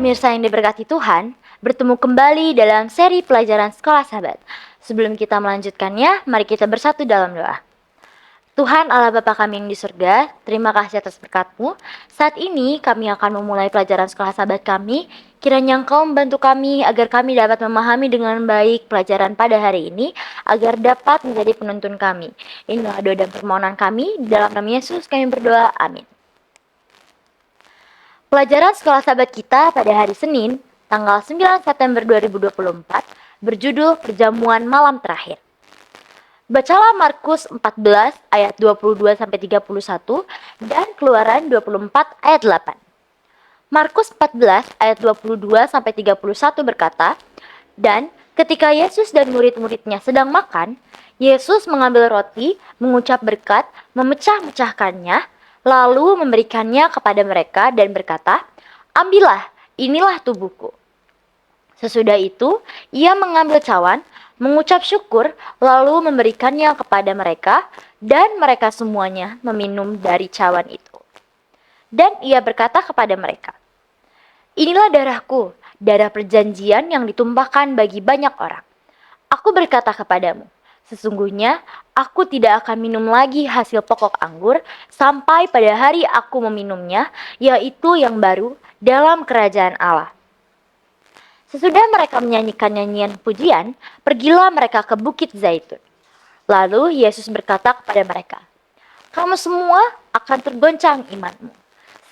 pemirsa yang diberkati Tuhan, bertemu kembali dalam seri pelajaran Sekolah Sahabat. Sebelum kita melanjutkannya, mari kita bersatu dalam doa. Tuhan Allah Bapa kami yang di surga, terima kasih atas berkat-Mu. Saat ini kami akan memulai pelajaran Sekolah Sahabat kami. Kiranya Engkau membantu kami agar kami dapat memahami dengan baik pelajaran pada hari ini, agar dapat menjadi penuntun kami. Inilah doa dan permohonan kami, dalam nama Yesus kami berdoa, amin. Pelajaran Sekolah Sahabat kita pada hari Senin, tanggal 9 September 2024, berjudul Perjamuan Malam Terakhir. Bacalah Markus 14 ayat 22-31 dan Keluaran 24 ayat 8. Markus 14 ayat 22-31 berkata, "Dan ketika Yesus dan murid-muridnya sedang makan, Yesus mengambil roti, mengucap berkat, memecah-mecahkannya, lalu memberikannya kepada mereka dan berkata, 'Ambillah, inilah tubuhku.' Sesudah itu, ia mengambil cawan, mengucap syukur, lalu memberikannya kepada mereka, dan mereka semuanya meminum dari cawan itu. Dan ia berkata kepada mereka, 'Inilah darahku, darah perjanjian yang ditumpahkan bagi banyak orang. Aku berkata kepadamu, sesungguhnya aku tidak akan minum lagi hasil pokok anggur sampai pada hari aku meminumnya, yaitu yang baru dalam kerajaan Allah.' Sesudah mereka menyanyikan nyanyian pujian, pergilah mereka ke Bukit Zaitun. Lalu Yesus berkata kepada mereka, 'Kamu semua akan tergoncang imanmu.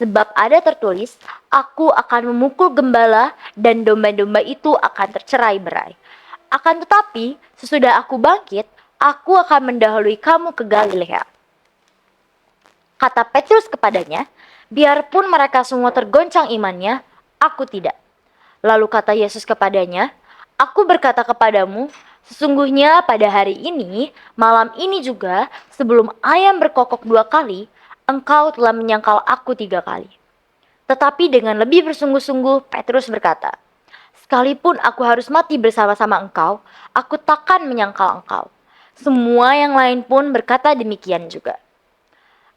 Sebab ada tertulis, aku akan memukul gembala dan domba-domba itu akan tercerai-berai. Akan tetapi, sesudah aku bangkit, aku akan mendahului kamu ke Galilea.' Kata Petrus kepadanya, 'Biarpun mereka semua tergoncang imannya, aku tidak.' Lalu kata Yesus kepadanya, 'Aku berkata kepadamu, sesungguhnya pada hari ini, malam ini juga, sebelum ayam berkokok 2 kali, engkau telah menyangkal aku 3 kali.' Tetapi dengan lebih bersungguh-sungguh, Petrus berkata, 'Sekalipun aku harus mati bersama-sama engkau, aku takkan menyangkal engkau.' Semua yang lain pun berkata demikian juga.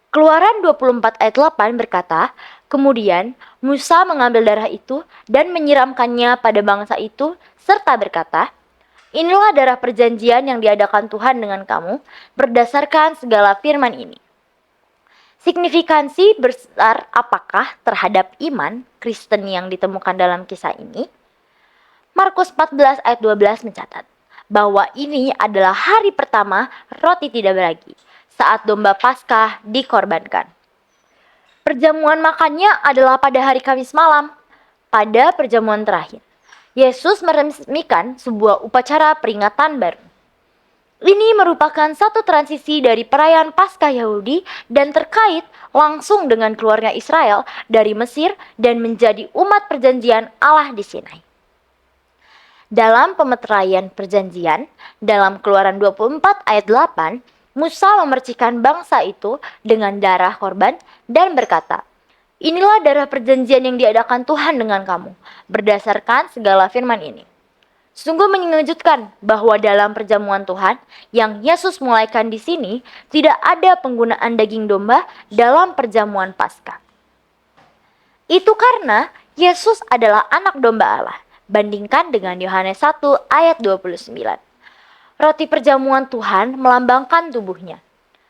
Keluaran 24 ayat 8 berkata, kemudian Musa mengambil darah itu dan menyiramkannya pada bangsa itu serta berkata, 'Inilah darah perjanjian yang diadakan Tuhan dengan kamu berdasarkan segala firman ini.' Signifikansi besar apakah terhadap iman Kristen yang ditemukan dalam kisah ini? Markus 14 ayat 12 mencatat bahwa ini adalah hari pertama roti tidak beragi, saat domba Paskah dikorbankan. Perjamuan makannya adalah pada hari Kamis malam, pada perjamuan terakhir. Yesus meresmikan sebuah upacara peringatan baru. Ini merupakan satu transisi dari perayaan Paskah Yahudi dan terkait langsung dengan keluarga Israel dari Mesir dan menjadi umat perjanjian Allah di Sinai. Dalam pemeteraian perjanjian, dalam Keluaran 24 ayat 8, Musa memercikan bangsa itu dengan darah korban dan berkata, 'Inilah darah perjanjian yang diadakan Tuhan dengan kamu, berdasarkan segala firman ini.' Sungguh mengejutkan bahwa dalam perjamuan Tuhan yang Yesus mulaikan di sini, tidak ada penggunaan daging domba dalam perjamuan Paskah. Itu karena Yesus adalah anak domba Allah, bandingkan dengan Yohanes 1 ayat 29. Roti perjamuan Tuhan melambangkan tubuhnya.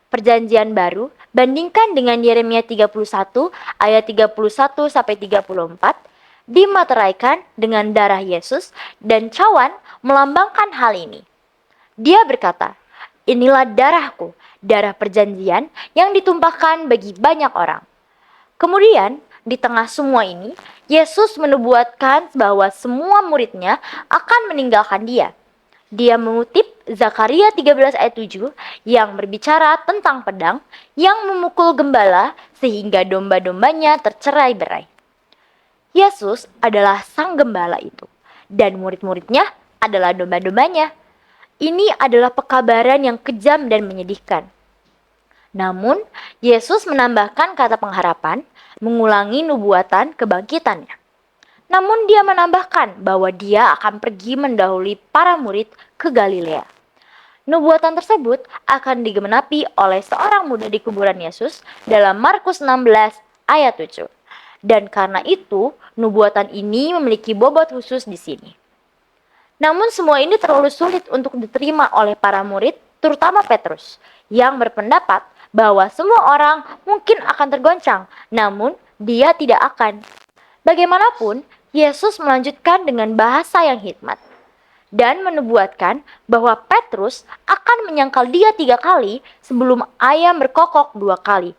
Perjanjian baru, bandingkan dengan Yeremia 31 ayat 31-34, dimateraikan dengan darah Yesus dan cawan melambangkan hal ini. Dia berkata, 'Inilah darahku, darah perjanjian yang ditumpahkan bagi banyak orang.' Kemudian, di tengah semua ini, Yesus menubuatkan bahwa semua muridnya akan meninggalkan dia. Dia mengutip Zakaria 13 ayat 7 yang berbicara tentang pedang yang memukul gembala sehingga domba-dombanya tercerai-berai. Yesus adalah sang gembala itu, dan murid-muridnya adalah domba-dombanya. Ini adalah pekabaran yang kejam dan menyedihkan. Namun, Yesus menambahkan kata pengharapan, mengulangi nubuatan kebangkitannya. Namun dia menambahkan bahwa dia akan pergi mendahului para murid ke Galilea. Nubuatan tersebut akan digenapi oleh seorang muda di kuburan Yesus dalam Markus 16 ayat 7. Dan karena itu, nubuatan ini memiliki bobot khusus di sini. Namun semua ini terlalu sulit untuk diterima oleh para murid, terutama Petrus, yang berpendapat bahwa semua orang mungkin akan tergoncang, namun dia tidak akan. Bagaimanapun, Yesus melanjutkan dengan bahasa yang hikmat dan menubuatkan bahwa Petrus akan menyangkal dia 3 kali sebelum ayam berkokok 2 kali.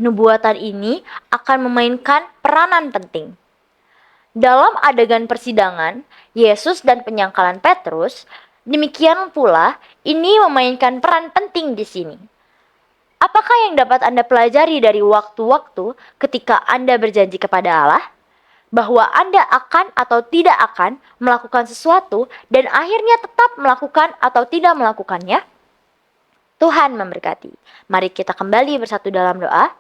Nubuatan ini akan memainkan peranan penting. Dalam adegan persidangan, Yesus dan penyangkalan Petrus, demikian pula ini memainkan peran penting di sini. Apakah yang dapat Anda pelajari dari waktu-waktu ketika Anda berjanji kepada Allah? Bahwa Anda akan atau tidak akan melakukan sesuatu dan akhirnya tetap melakukan atau tidak melakukannya? Tuhan memberkati. Mari kita kembali bersatu dalam doa.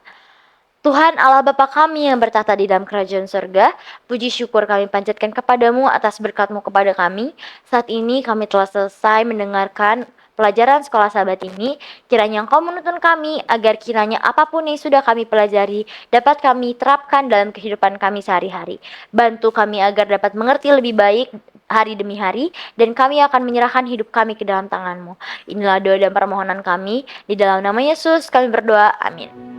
Tuhan Allah Bapa kami yang bertata di dalam kerajaan surga, puji syukur kami panjatkan kepadamu atas berkat-Mu kepada kami. Saat ini kami telah selesai mendengarkan pelajaran sekolah sahabat ini. Kiranya Engkau menuntun kami agar kiranya apapun yang sudah kami pelajari dapat kami terapkan dalam kehidupan kami sehari-hari. Bantu kami agar dapat mengerti lebih baik hari demi hari, dan kami akan menyerahkan hidup kami ke dalam tangan-Mu. Inilah doa dan permohonan kami, di dalam nama Yesus kami berdoa, amin.